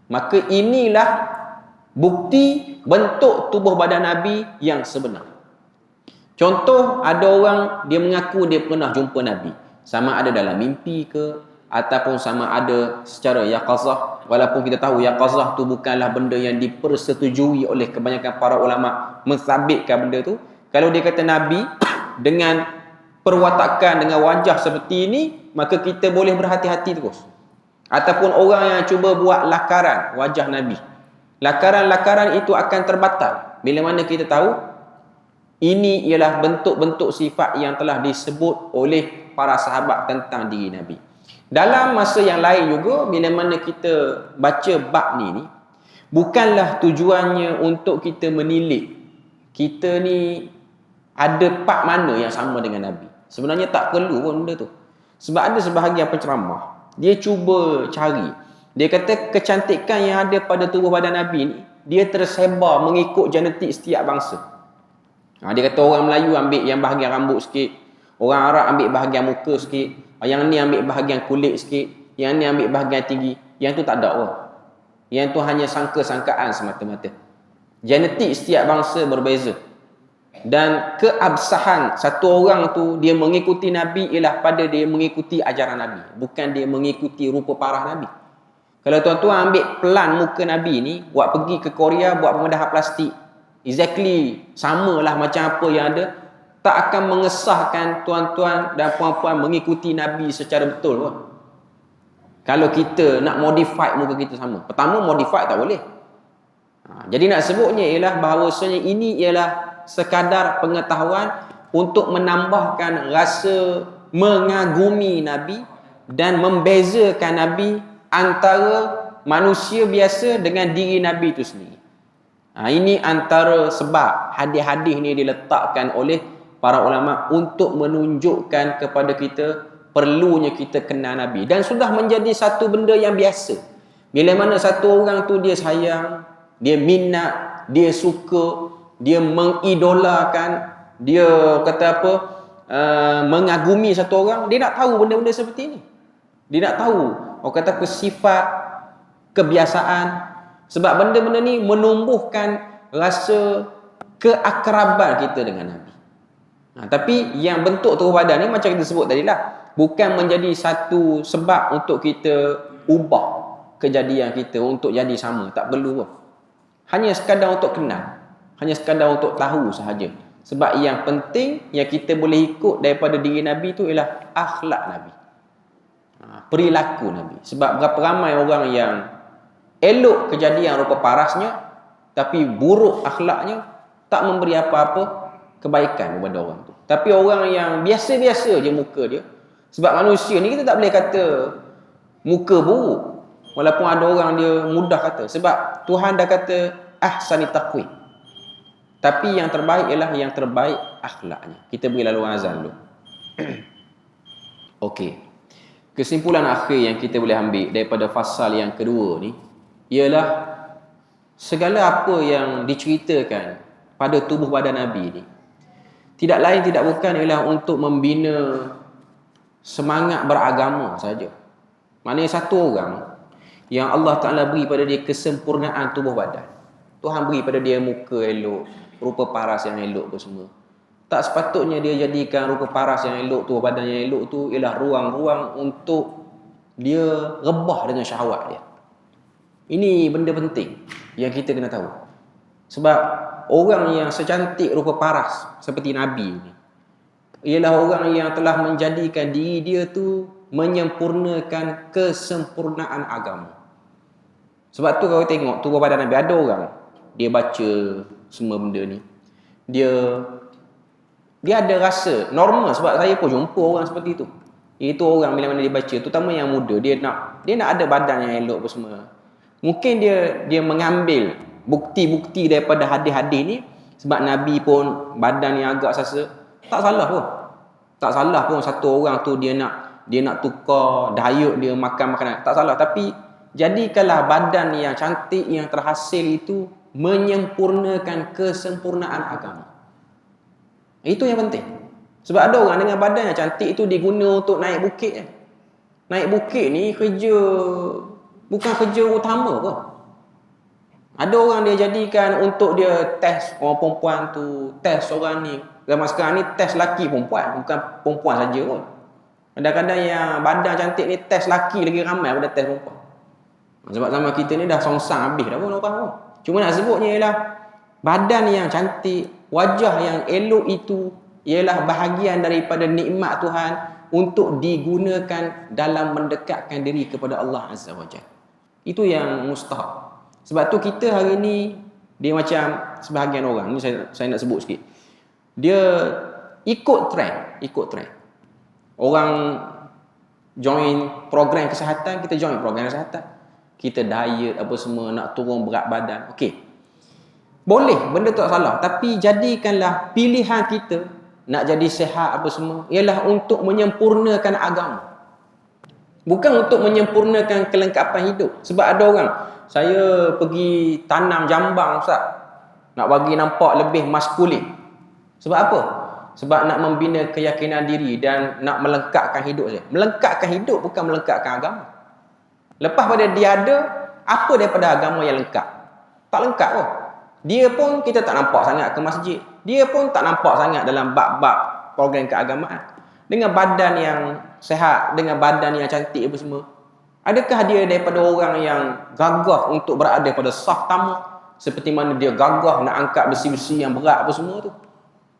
maka inilah bukti bentuk tubuh badan Nabi yang sebenar. Contoh, ada orang dia mengaku dia pernah jumpa Nabi, sama ada dalam mimpi ke ataupun sama ada secara yaqazah, walaupun kita tahu yaqazah tu bukanlah benda yang dipersetujui oleh kebanyakan para ulama mensabitkan benda tu. Kalau dia kata Nabi dengan perwatakan, dengan wajah seperti ini, maka kita boleh berhati-hati terus. Ataupun orang yang cuba buat lakaran wajah Nabi, lakaran-lakaran itu akan terbatal bila mana kita tahu ini ialah bentuk-bentuk sifat yang telah disebut oleh para sahabat tentang diri Nabi. Dalam masa yang lain juga, bila mana kita baca bab ni, bukanlah tujuannya untuk kita menilik kita ni ada part mana yang sama dengan Nabi. Sebenarnya tak perlu pun benda tu. Sebab ada sebahagian penceramah, dia cuba cari, dia kata kecantikan yang ada pada tubuh badan Nabi ni, dia tersebar mengikut genetik setiap bangsa. Dia kata orang Melayu ambil yang bahagian rambut sikit, orang Arab ambil bahagian muka sikit, yang ni ambil bahagian kulit sikit, yang ni ambil bahagian tinggi. Yang tu tak ada orang. Yang tu hanya sangka-sangkaan semata-mata. Genetik setiap bangsa berbeza. Dan keabsahan satu orang tu dia mengikuti Nabi ialah pada dia mengikuti ajaran Nabi, bukan dia mengikuti rupa parah Nabi. Kalau tuan-tuan ambil pelan muka Nabi ni, buat pergi ke Korea buat pembedahan plastik, exactly samalah macam apa yang ada, tak akan mengesahkan tuan-tuan dan puan-puan mengikuti Nabi secara betul pun. Kalau kita nak modify muka kita sama, pertama modify tak boleh. Jadi nak sebutnya ialah bahawasanya ini ialah sekadar pengetahuan untuk menambahkan rasa mengagumi Nabi dan membezakan Nabi antara manusia biasa dengan diri Nabi itu sendiri. Ini antara sebab hadis-hadis ni diletakkan oleh para ulama untuk menunjukkan kepada kita perlunya kita kenal Nabi. Dan sudah menjadi satu benda yang biasa. Bila mana satu orang tu dia sayang, dia minat, dia suka, dia mengidolakan, dia kata apa, mengagumi satu orang, dia nak tahu benda-benda seperti ini. Dia nak tahu, orang kata apa, sifat, kebiasaan. Sebab benda-benda ni menumbuhkan rasa keakraban kita dengan Nabi. Tapi yang bentuk tubuh badan ni macam kita sebut tadi lah, bukan menjadi satu sebab untuk kita ubah kejadian kita untuk jadi sama. Tak perlu pun. Hanya sekadar untuk kenal, hanya sekadar untuk tahu sahaja. Sebab yang penting yang kita boleh ikut daripada diri Nabi tu ialah akhlak Nabi, perilaku Nabi. Sebab berapa ramai orang yang elok kejadian rupa parasnya, tapi buruk akhlaknya, tak memberi apa-apa kebaikan kepada orang tu. Tapi orang yang biasa-biasa je muka dia, sebab manusia ni kita tak boleh kata muka buruk, walaupun ada orang dia mudah kata, sebab Tuhan dah kata ahsani taqwim. Tapi yang terbaik ialah yang terbaik akhlaknya. Kita beri laluan azan dulu. Okey. Kesimpulan akhir yang kita boleh ambil daripada fasal yang kedua ni ialah segala apa yang diceritakan pada tubuh badan Nabi ni tidak lain tidak bukan ialah untuk membina semangat beragama saja. Maknanya satu orang yang Allah Ta'ala beri pada dia kesempurnaan tubuh badan, Tuhan beri pada dia muka elok, rupa paras yang elok tu semua, Tak sepatutnya dia jadikan rupa paras yang elok tu, badan yang elok tu ialah ruang-ruang untuk dia rebah dengan syahwat dia. Ini benda penting yang kita kena tahu. Sebab orang yang secantik rupa paras seperti Nabi ni ialah orang yang telah menjadikan diri dia tu menyempurnakan kesempurnaan agama. Sebab tu kalau tengok tubuh badan Nabi, ada orang dia baca semua benda ni, dia ada rasa normal. Sebab saya pun jumpa orang seperti itu. Itu orang bila mana dia baca, terutama yang muda, dia nak ada badan yang elok apa semua. Mungkin dia mengambil bukti-bukti daripada hadis-hadis ni. Sebab Nabi pun badan yang agak sasa, tak salah pun. Tak salah pun satu orang tu dia nak tukar diet dia, makan makanan, tak salah. Tapi jadikanlah badan yang cantik yang terhasil itu menyempurnakan kesempurnaan agama. Itu yang penting. Sebab ada orang dengan badan yang cantik itu diguna untuk naik bukit. Naik bukit ni bukan kerja utama pun. Ada orang dia jadikan untuk dia test orang perempuan tu, test orang ni. Zaman sekarang ni test laki perempuan, bukan perempuan saja pun. Kadang-kadang yang badan cantik ni test laki lagi ramai daripada test perempuan. Sebab zaman kita ni dah songsang habis dah pun orang pun. Cuma nak sebutnya ialah badan yang cantik, wajah yang elok itu ialah bahagian daripada nikmat Tuhan untuk digunakan dalam mendekatkan diri kepada Allah Azza wa Jalla. Itu yang mustahab. Sebab tu kita hari ni dia macam sebahagian orang ni, saya nak sebut sikit. Dia ikut trend. Orang join program kesihatan, kita join program kesihatan. Kita diet apa semua, nak turun berat badan. Okey. Boleh, benda tu tak salah. Tapi jadikanlah pilihan kita nak jadi sihat apa semua ialah untuk menyempurnakan agama. Bukan untuk menyempurnakan kelengkapan hidup. Sebab ada orang, saya pergi tanam jambang Ustaz, nak bagi nampak lebih maskulin. Sebab apa? Sebab nak membina keyakinan diri dan nak melengkapkan hidup saya. Melengkapkan hidup bukan melengkapkan agama. Lepas pada dia ada, apa daripada agama yang lengkap? Tak lengkap pun. Dia pun kita tak nampak sangat ke masjid. Dia pun tak nampak sangat dalam bab-bab program keagamaan. Dengan badan yang sehat, dengan badan yang cantik apa semua. Adakah dia daripada orang yang gagah untuk berada pada saf tamak, seperti mana dia gagah nak angkat besi-besi yang berat apa semua tu?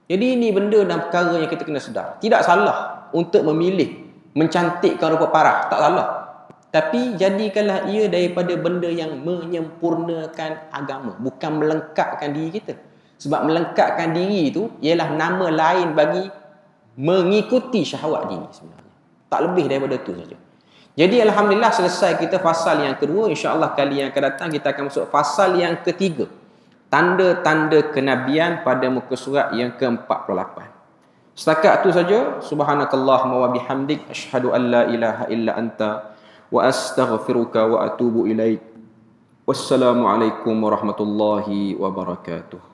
Jadi ini benda dan perkara yang kita kena sedar. Tidak salah untuk memilih mencantikkan rupa parah, tak salah. Tapi jadikanlah ia daripada benda yang menyempurnakan agama, bukan melengkapkan diri kita. Sebab melengkapkan diri itu ialah nama lain bagi mengikuti syahwat diri sebenarnya. Tak lebih daripada itu saja. Jadi alhamdulillah selesai kita fasal yang kedua. InsyaAllah kali yang akan datang kita akan masuk fasal yang ketiga. Tanda-tanda kenabian pada muka surat yang ke-48. Setakat itu saja. Subhanakallahumma wa bihamdik asyhadu an la ilaha illa anta wa astaghfiruka wa atubu ilaik. Wassalamualaikum warahmatullahi wabarakatuh.